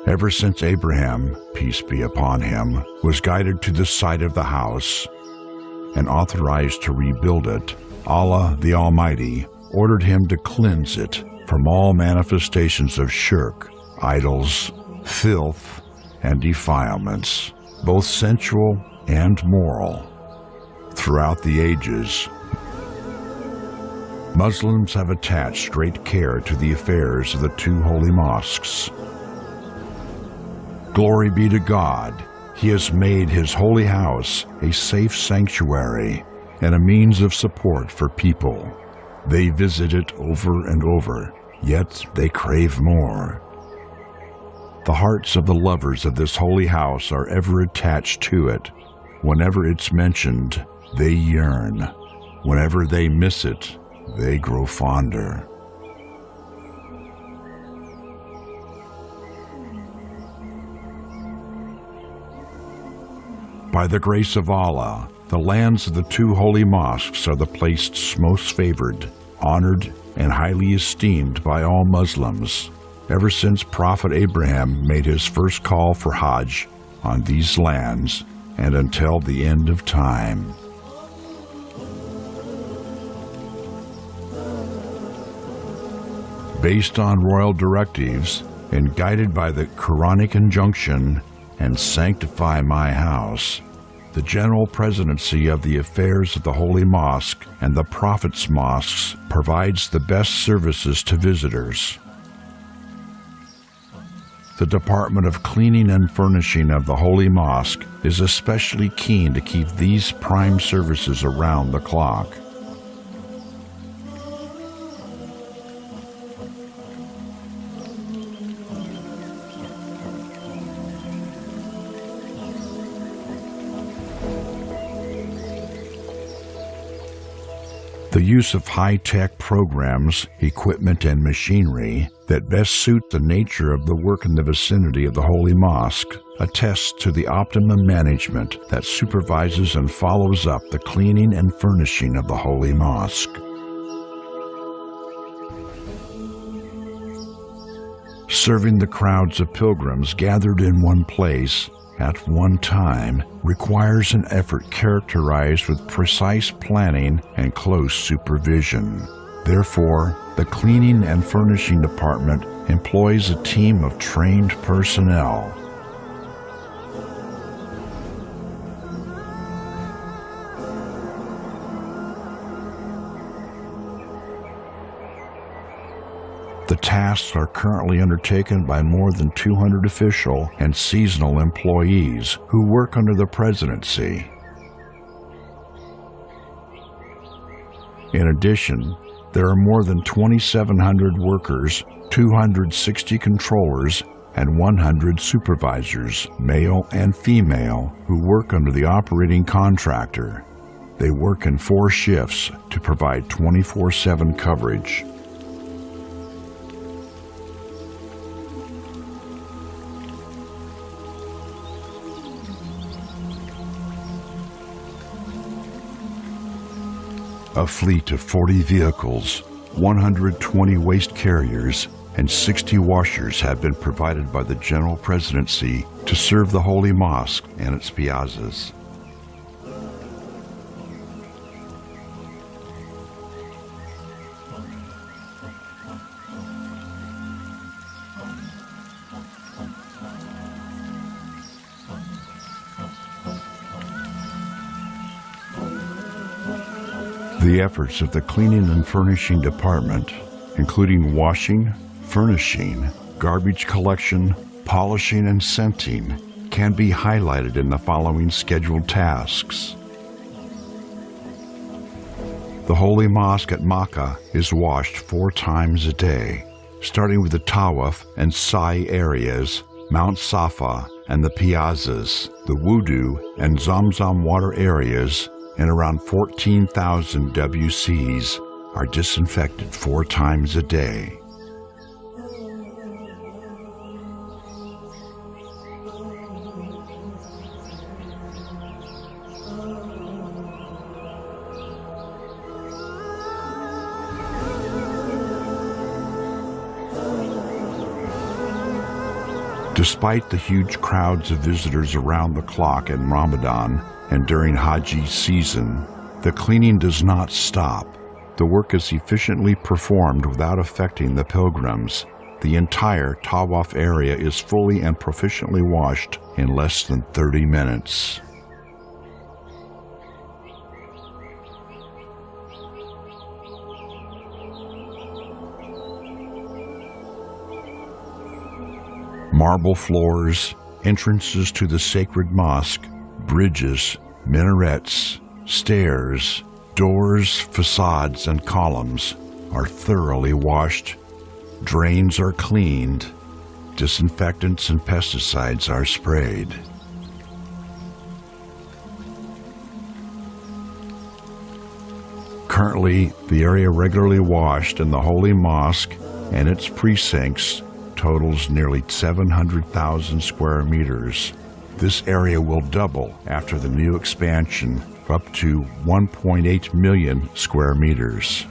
Ever since Abraham, peace be upon him, was guided to the site of the house and authorized to rebuild it, Allah the Almighty ordered him to cleanse it from all manifestations of shirk, idols, filth, and defilements, both sensual and moral. Throughout the ages, Muslims have attached great care to the affairs of the two holy mosques. Glory be to God, He has made His holy house a safe sanctuary and a means of support for people. They visit it over and over, yet they crave more. The hearts of the lovers of this holy house are ever attached to it. Whenever it's mentioned, they yearn. Whenever they miss it, they grow fonder. By the grace of Allah, the lands of the two holy mosques are the places most favored, honored, and highly esteemed by all Muslims, ever since Prophet Abraham made his first call for Hajj on these lands and until the end of time. Based on royal directives and guided by the Quranic injunction, "And sanctify my house," the general presidency of the affairs of the Holy Mosque and the Prophet's mosques provides the best services to visitors. The Department of Cleaning and Furnishing of the Holy Mosque is especially keen to keep these prime services around the clock. The use of high-tech programs, equipment, and machinery that best suit the nature of the work in the vicinity of the Holy Mosque attests to the optimum management that supervises and follows up the cleaning and furnishing of the Holy Mosque. Serving the crowds of pilgrims gathered in one place at one time requires an effort characterized with precise planning and close supervision. Therefore, the Cleaning and Furnishing Department employs a team of trained personnel. The tasks are currently undertaken by more than 200 official and seasonal employees who work under the presidency. In addition, there are more than 2,700 workers, 260 controllers, and 100 supervisors, male and female, who work under the operating contractor. They work in 4 shifts to provide 24/7 coverage. A fleet of 40 vehicles, 120 waste carriers, and 60 washers have been provided by the General Presidency to serve the Holy Mosque and its piazzas. The efforts of the Cleaning and Furnishing Department, including washing, furnishing, garbage collection, polishing, and scenting, can be highlighted in the following scheduled tasks. The Holy Mosque at Makkah is washed 4 times a day, starting with the Tawaf and Sa'i areas, Mount Safa, and the piazzas, the Wudu and Zamzam water areas, and around 14,000 WCs are disinfected 4 times a day. Despite the huge crowds of visitors around the clock in Ramadan and during Hajj season, the cleaning does not stop. The work is efficiently performed without affecting the pilgrims. The entire Tawaf area is fully and proficiently washed in less than 30 minutes. Marble floors, entrances to the sacred mosque, bridges, minarets, stairs, doors, facades, and columns are thoroughly washed. Drains are cleaned. Disinfectants and pesticides are sprayed. Currently, the area regularly washed in the Holy Mosque and its precincts totals nearly 700,000 square meters. This area will double after the new expansion up to 1.8 million square meters.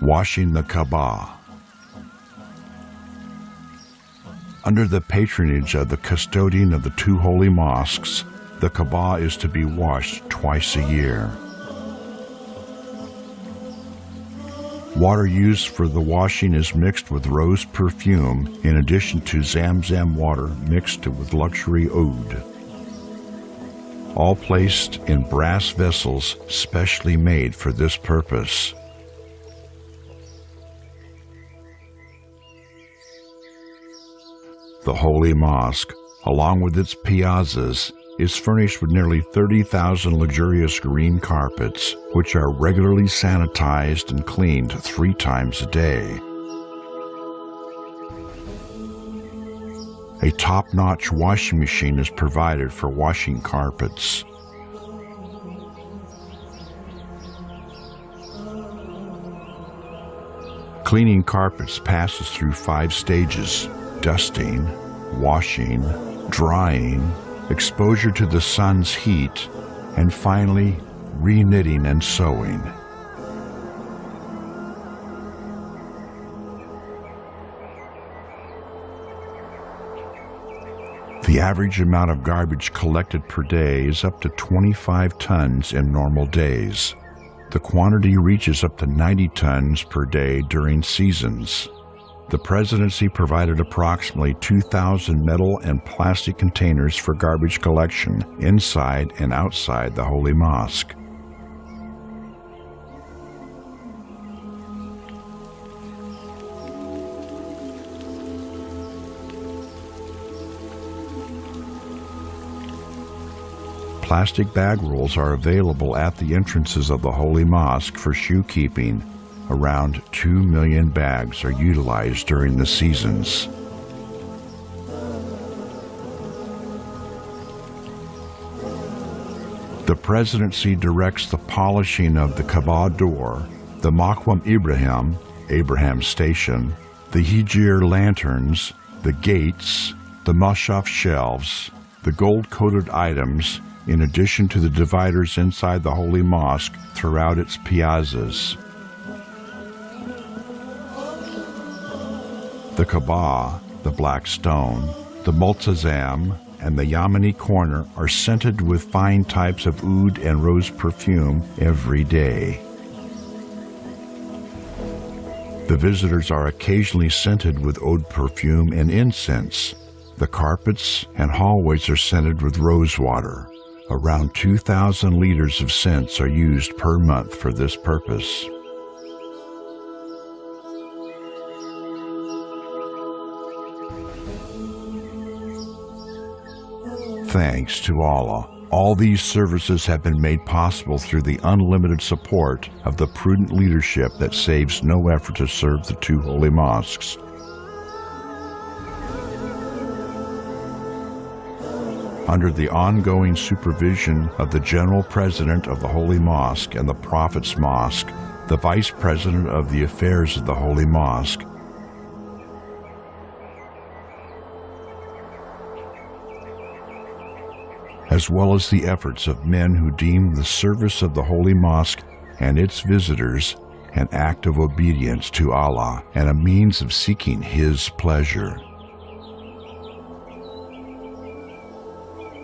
Washing the Kaaba. Under the patronage of the custodian of the two holy mosques, the Kaaba is to be washed twice a year. Water used for the washing is mixed with rose perfume in addition to Zamzam water mixed with luxury oud. All placed in brass vessels specially made for this purpose. The Holy Mosque, along with its piazzas, is furnished with nearly 30,000 luxurious green carpets, which are regularly sanitized and cleaned 3 times a day. A top-notch washing machine is provided for washing carpets. Cleaning carpets passes through 5 stages: dusting, washing, drying, exposure to the sun's heat, and finally, re-knitting and sewing. The average amount of garbage collected per day is up to 25 tons in normal days. The quantity reaches up to 90 tons per day during seasons. The presidency provided approximately 2,000 metal and plastic containers for garbage collection inside and outside the Holy Mosque. Plastic bag rolls are available at the entrances of the Holy Mosque for shoe keeping. Around 2 million bags are utilized during the seasons. The presidency directs the polishing of the Kaaba door, the Maqam Ibrahim, Abraham Station, the Hijr lanterns, the gates, the Mashaf shelves, the gold-coated items, in addition to the dividers inside the Holy Mosque throughout its piazzas. The Kaaba, the Black Stone, the Multazam, and the Yamani Corner are scented with fine types of oud and rose perfume every day. The visitors are occasionally scented with oud perfume and incense. The carpets and hallways are scented with rose water. Around 2,000 liters of scents are used per month for this purpose. Thanks to Allah, all these services have been made possible through the unlimited support of the prudent leadership that saves no effort to serve the two holy mosques. Under the ongoing supervision of the General President of the Holy Mosque and the Prophet's Mosque, the Vice President of the Affairs of the Holy Mosque, as well as the efforts of men who deem the service of the Holy Mosque and its visitors an act of obedience to Allah and a means of seeking His pleasure.